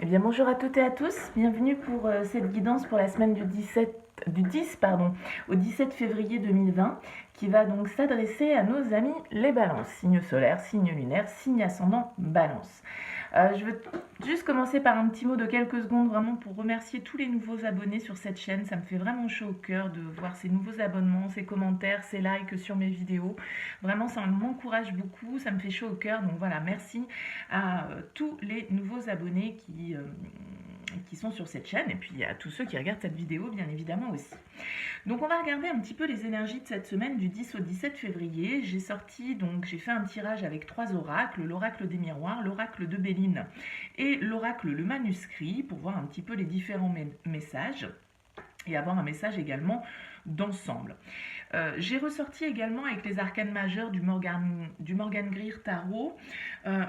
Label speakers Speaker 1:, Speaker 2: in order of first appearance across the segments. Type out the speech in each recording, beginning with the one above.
Speaker 1: Eh bien, bonjour à toutes et à tous. Bienvenue pour cette guidance pour la semaine du 10 au 17 février 2020 qui va donc s'adresser à nos amis les balances. Signe solaire, signe lunaire, signe ascendant balance. Je veux juste commencer par un petit mot de quelques secondes vraiment pour remercier tous les nouveaux abonnés sur cette chaîne. Ça me fait vraiment chaud au cœur de voir ces nouveaux abonnements, ces commentaires, ces likes sur mes vidéos. Vraiment, ça m'encourage beaucoup, ça me fait chaud au cœur. Donc voilà, merci à tous les nouveaux abonnés qui sont sur cette chaîne et puis à tous ceux qui regardent cette vidéo bien évidemment aussi. Donc on va regarder un petit peu les énergies de cette semaine du 10 au 17 février. J'ai fait un tirage avec 3 oracles, l'oracle des miroirs, l'oracle de Béline et l'oracle le manuscrit pour voir un petit peu les différents messages et avoir un message également d'ensemble. J'ai ressorti également avec les arcanes majeures du Morgan Greer Tarot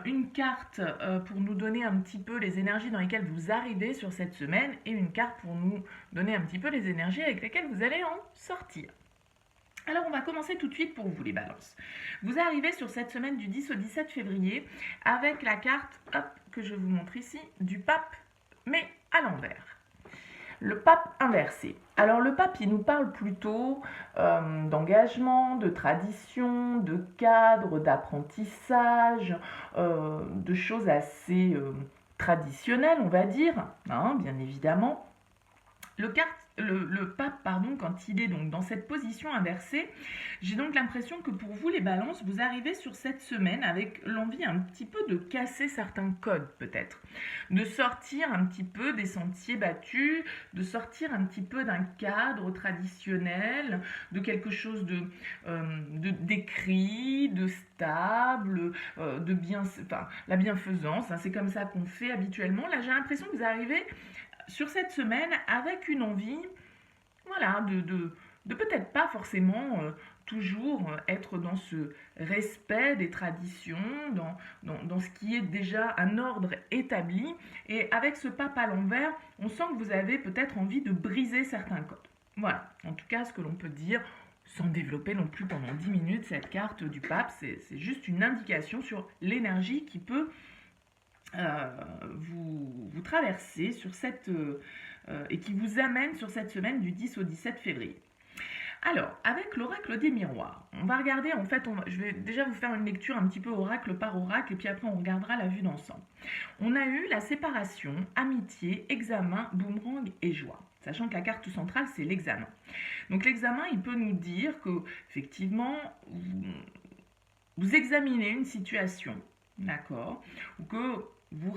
Speaker 1: une carte pour nous donner un petit peu les énergies dans lesquelles vous arrivez sur cette semaine et une carte pour nous donner un petit peu les énergies avec lesquelles vous allez en sortir. Alors on va commencer tout de suite pour vous les balances. Vous arrivez sur cette semaine du 10 au 17 février avec la carte que je vous montre ici du pape mais à l'envers. Le pape inversé. Alors le pape, il nous parle plutôt d'engagement, de tradition, de cadre, d'apprentissage, de choses assez traditionnelles, on va dire, hein, bien évidemment. Le pape, quand il est donc dans cette position inversée, j'ai donc l'impression que pour vous les balances, vous arrivez sur cette semaine avec l'envie un petit peu de casser certains codes peut-être, de sortir un petit peu des sentiers battus, de sortir un petit peu d'un cadre traditionnel, de quelque chose d'écrit, de stable, la bienfaisance, hein, c'est comme ça qu'on fait habituellement. Là j'ai l'impression que vous arrivez sur cette semaine avec une envie, voilà, de peut-être pas forcément toujours être dans ce respect des traditions, dans ce qui est déjà un ordre établi. Et avec ce pape à l'envers, on sent que vous avez peut-être envie de briser certains codes. Voilà, en tout cas ce que l'on peut dire, sans développer non plus pendant 10 minutes cette carte du pape, c'est juste une indication sur l'énergie qui peut vous traversez sur et qui vous amène sur cette semaine du 10 au 17 février. Alors, avec l'oracle des miroirs, on va regarder, en fait, je vais déjà vous faire une lecture un petit peu oracle par oracle, et puis après on regardera la vue d'ensemble. On a eu la séparation, amitié, examen, boomerang et joie. Sachant que la carte centrale, c'est l'examen. Donc l'examen, il peut nous dire que, effectivement, vous examinez une situation, d'accord, ou que vous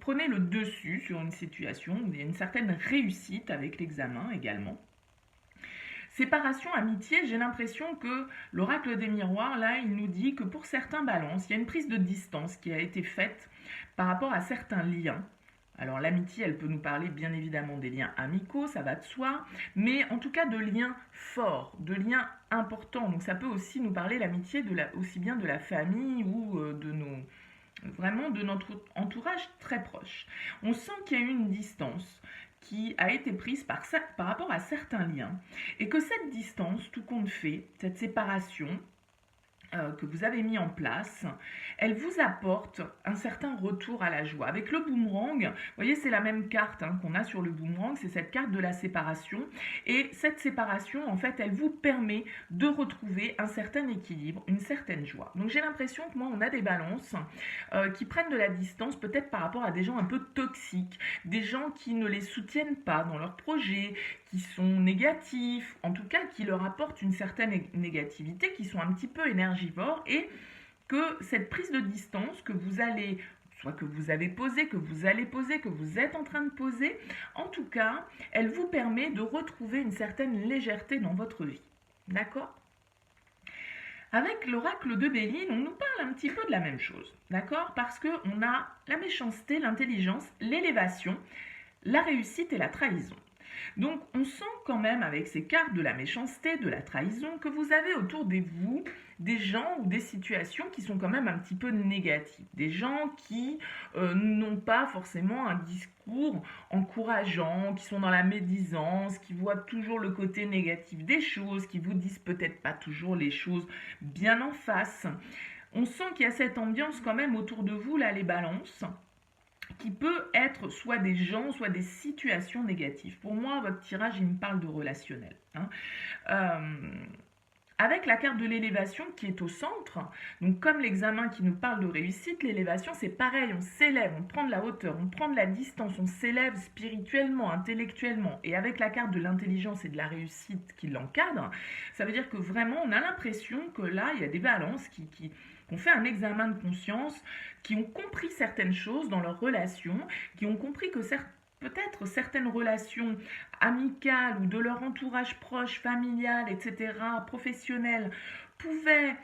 Speaker 1: prenez le dessus sur une situation, il y a une certaine réussite avec l'examen également. Séparation, amitié, j'ai l'impression que l'oracle des miroirs, là, il nous dit que pour certains balances, il y a une prise de distance qui a été faite par rapport à certains liens. Alors l'amitié, elle peut nous parler bien évidemment des liens amicaux, ça va de soi, mais en tout cas de liens forts, de liens importants. Donc ça peut aussi nous parler l'amitié aussi bien de la famille ou vraiment de notre entourage très proche. On sent qu'il y a eu une distance qui a été prise par rapport à certains liens et que cette distance, tout compte fait, cette séparation, que vous avez mis en place, elle vous apporte un certain retour à la joie. Avec le boomerang, vous voyez, c'est la même carte qu'on a sur le boomerang, c'est cette carte de la séparation. Et cette séparation, en fait, elle vous permet de retrouver un certain équilibre, une certaine joie. Donc j'ai l'impression que moi, on a des balances qui prennent de la distance, peut-être par rapport à des gens un peu toxiques, des gens qui ne les soutiennent pas dans leurs projets, qui sont négatifs, en tout cas qui leur apportent une certaine négativité, qui sont un petit peu énergivores, et que cette prise de distance que vous allez, soit que vous avez posée, que vous allez poser, que vous êtes en train de poser, en tout cas, elle vous permet de retrouver une certaine légèreté dans votre vie. D'accord ? Avec l'oracle de Béline, on nous parle un petit peu de la même chose, d'accord ? Parce qu'on a la méchanceté, l'intelligence, l'élévation, la réussite et la trahison. Donc on sent quand même avec ces cartes de la méchanceté, de la trahison, que vous avez autour de vous des gens ou des situations qui sont quand même un petit peu négatives. Des gens qui n'ont pas forcément un discours encourageant, qui sont dans la médisance, qui voient toujours le côté négatif des choses, qui vous disent peut-être pas toujours les choses bien en face. On sent qu'il y a cette ambiance quand même autour de vous, là, les balances, qui peut être soit des gens, soit des situations négatives. Pour moi, votre tirage, il me parle de relationnel. Hein. Avec la carte de l'élévation qui est au centre, donc comme l'examen qui nous parle de réussite, l'élévation c'est pareil, on s'élève, on prend de la hauteur, on prend de la distance, on s'élève spirituellement, intellectuellement. Et avec la carte de l'intelligence et de la réussite qui l'encadre, ça veut dire que vraiment on a l'impression que là il y a des balances qui ont fait un examen de conscience, qui ont compris certaines choses dans leurs relations, qui ont compris que peut-être certaines relations amicales ou de leur entourage proche, familial, etc., professionnel, pouvaient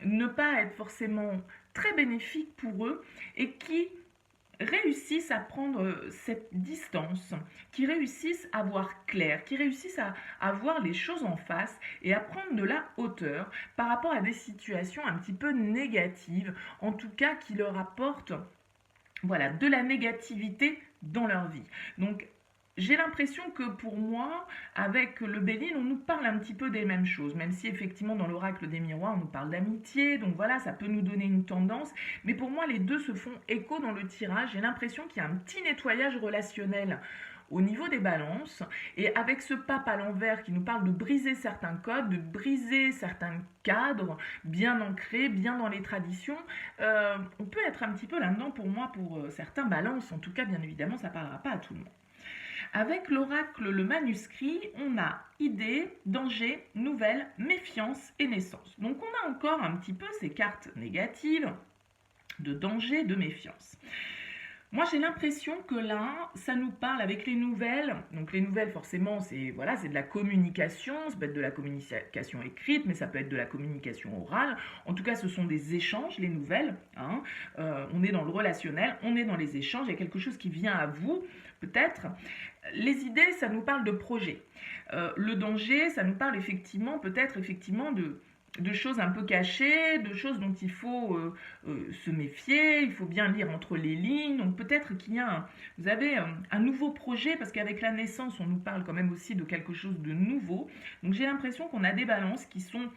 Speaker 1: ne pas être forcément très bénéfiques pour eux et qui réussissent à prendre cette distance, qui réussissent à voir clair, qui réussissent à voir les choses en face et à prendre de la hauteur par rapport à des situations un petit peu négatives, en tout cas qui leur apportent voilà, de la négativité dans leur vie. Donc, j'ai l'impression que pour moi, avec le Béline, on nous parle un petit peu des mêmes choses, même si effectivement dans l'oracle des miroirs, on nous parle d'amitié, donc voilà, ça peut nous donner une tendance, mais pour moi, les deux se font écho dans le tirage. J'ai l'impression qu'il y a un petit nettoyage relationnel au niveau des balances, et avec ce pape à l'envers qui nous parle de briser certains codes, de briser certains cadres bien ancrés, bien dans les traditions, on peut être un petit peu là-dedans pour moi, pour certains balances, en tout cas bien évidemment ça ne parlera pas à tout le monde. Avec l'oracle, le manuscrit, on a idée, danger, nouvelle, méfiance et naissance. Donc on a encore un petit peu ces cartes négatives de danger, de méfiance. Moi, j'ai l'impression que là, ça nous parle avec les nouvelles. Donc, les nouvelles, forcément, c'est voilà, c'est de la communication. Ça peut être de la communication écrite, mais ça peut être de la communication orale. En tout cas, ce sont des échanges, les nouvelles. Hein. On est dans le relationnel, on est dans les échanges. Il y a quelque chose qui vient à vous, peut-être. Les idées, ça nous parle de projet. Le danger, ça nous parle effectivement, peut-être effectivement de choses un peu cachées, de choses dont il faut se méfier, il faut bien lire entre les lignes. Donc peut-être qu'il y a, vous avez un nouveau projet, parce qu'avec la naissance, on nous parle quand même aussi de quelque chose de nouveau. Donc j'ai l'impression qu'on a des balances qui sont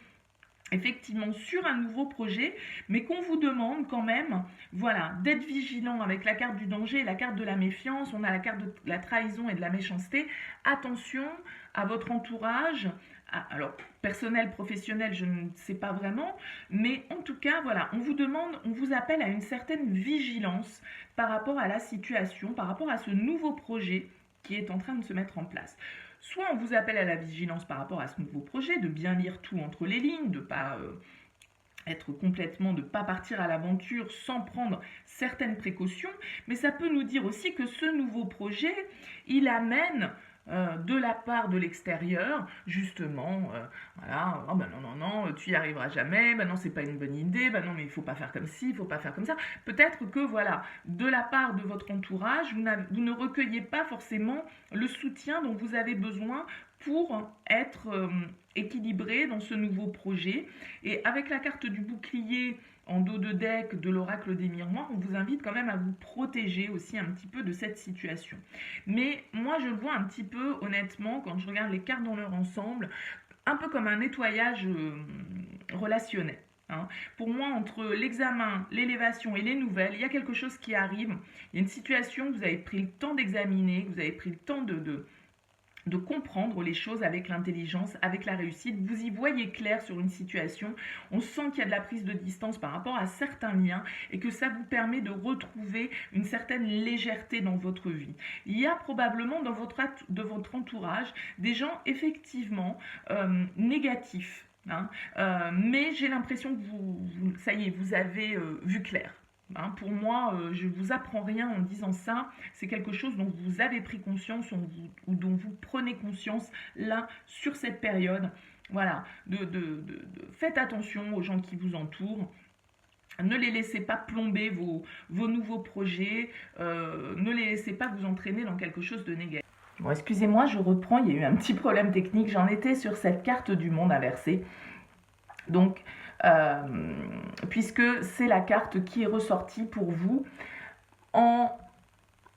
Speaker 1: effectivement sur un nouveau projet, mais qu'on vous demande quand même, voilà, d'être vigilant avec la carte du danger et la carte de la méfiance. On a la carte de la trahison et de la méchanceté. Attention à votre entourage. Alors, personnel, professionnel, je ne sais pas vraiment, mais en tout cas, voilà, on vous demande, on vous appelle à une certaine vigilance par rapport à la situation, par rapport à ce nouveau projet qui est en train de se mettre en place. Soit on vous appelle à la vigilance par rapport à ce nouveau projet, de bien lire tout entre les lignes, de ne pas être complètement, de ne pas partir à l'aventure sans prendre certaines précautions, mais ça peut nous dire aussi que ce nouveau projet, il amène de la part de l'extérieur, justement, voilà, oh ben non, tu y arriveras jamais, ben non, c'est pas une bonne idée, ben non, mais il faut pas faire comme ci, il faut pas faire comme ça. Peut-être que, voilà, de la part de votre entourage, vous ne recueillez pas forcément le soutien dont vous avez besoin pour être équilibré dans ce nouveau projet. Et avec la carte du bouclier en dos de deck de l'oracle des miroirs, on vous invite quand même à vous protéger aussi un petit peu de cette situation. Mais moi, je le vois un petit peu, honnêtement, quand je regarde les cartes dans leur ensemble, un peu comme un nettoyage relationnel. Hein. Pour moi, entre l'examen, l'élévation et les nouvelles, il y a quelque chose qui arrive. Il y a une situation que vous avez pris le temps d'examiner, que vous avez pris le temps de comprendre les choses avec l'intelligence, avec la réussite. Vous y voyez clair sur une situation. On sent qu'il y a de la prise de distance par rapport à certains liens et que ça vous permet de retrouver une certaine légèreté dans votre vie. Il y a probablement dans de votre entourage des gens effectivement négatifs. Hein, mais j'ai l'impression que ça y est, vous avez vu clair. Hein, pour moi, je ne vous apprends rien en disant ça. C'est quelque chose dont vous avez pris conscience ou dont vous prenez conscience là, sur cette période. Voilà, faites attention aux gens qui vous entourent. Ne les laissez pas plomber vos nouveaux projets. Ne les laissez pas vous entraîner dans quelque chose de négatif. Bon, excusez-moi, je reprends. Il y a eu un petit problème technique. J'en étais sur cette carte du monde inversée. Donc, puisque c'est la carte qui est ressortie pour vous en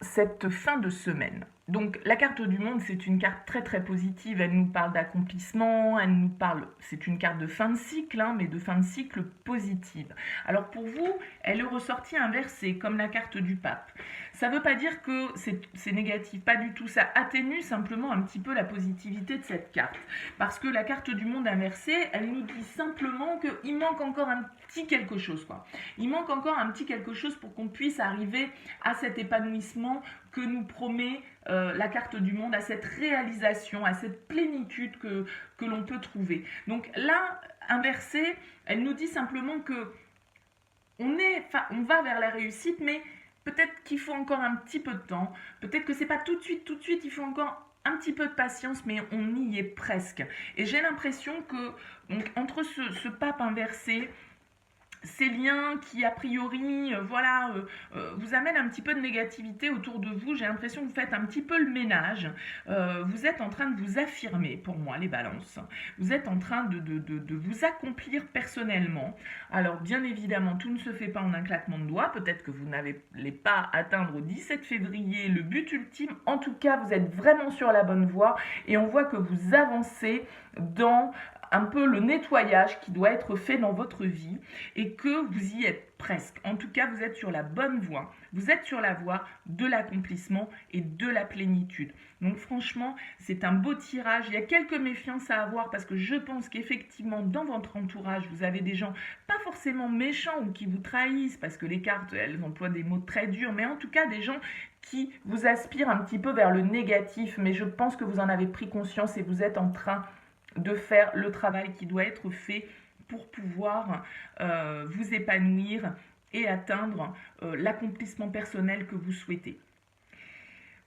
Speaker 1: cette fin de semaine. Donc la carte du monde, c'est une carte très très positive, elle nous parle d'accomplissement, elle nous parle, c'est une carte de fin de cycle, hein, mais de fin de cycle positive. Alors pour vous, elle est ressortie inversée, comme la carte du pape. Ça ne veut pas dire que c'est négatif, pas du tout, ça atténue simplement un petit peu la positivité de cette carte. Parce que la carte du monde inversée, elle nous dit simplement qu'il manque encore un petit quelque chose, quoi. Il manque encore un petit quelque chose pour qu'on puisse arriver à cet épanouissement que nous promet la carte du monde, à cette réalisation, à cette plénitude que l'on peut trouver. Donc là, inversée, elle nous dit simplement que on va vers la réussite, mais peut-être qu'il faut encore un petit peu de temps. Peut-être que c'est pas tout de suite, il faut encore un petit peu de patience, mais on y est presque. Et j'ai l'impression que donc, entre ce pape inversé, ces liens qui a priori vous amènent un petit peu de négativité autour de vous, j'ai l'impression que vous faites un petit peu le ménage. Vous êtes en train de vous affirmer, pour moi les balances, vous êtes en train de vous accomplir personnellement. Alors bien évidemment tout ne se fait pas en un claquement de doigts, peut-être que vous n'allez pas atteindre au 17 février le but ultime, en tout cas vous êtes vraiment sur la bonne voie et on voit que vous avancez dans un peu le nettoyage qui doit être fait dans votre vie et que vous y êtes presque. En tout cas, vous êtes sur la bonne voie. Vous êtes sur la voie de l'accomplissement et de la plénitude. Donc franchement, c'est un beau tirage. Il y a quelques méfiances à avoir parce que je pense qu'effectivement, dans votre entourage, vous avez des gens pas forcément méchants ou qui vous trahissent parce que les cartes, elles emploient des mots très durs, mais en tout cas des gens qui vous aspirent un petit peu vers le négatif. Mais je pense que vous en avez pris conscience et vous êtes en train de faire le travail qui doit être fait pour pouvoir vous épanouir et atteindre l'accomplissement personnel que vous souhaitez.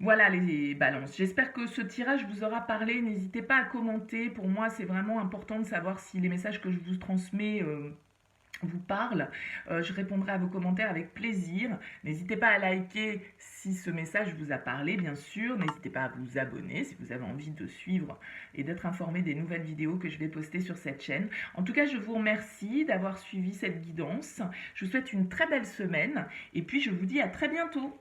Speaker 1: Voilà les balances. J'espère que ce tirage vous aura parlé. N'hésitez pas à commenter. Pour moi, c'est vraiment important de savoir si les messages que je vous transmets vous parle. Je répondrai à vos commentaires avec plaisir. N'hésitez pas à liker si ce message vous a parlé, bien sûr. N'hésitez pas à vous abonner si vous avez envie de suivre et d'être informé des nouvelles vidéos que je vais poster sur cette chaîne. En tout cas, je vous remercie d'avoir suivi cette guidance. Je vous souhaite une très belle semaine et puis je vous dis à très bientôt.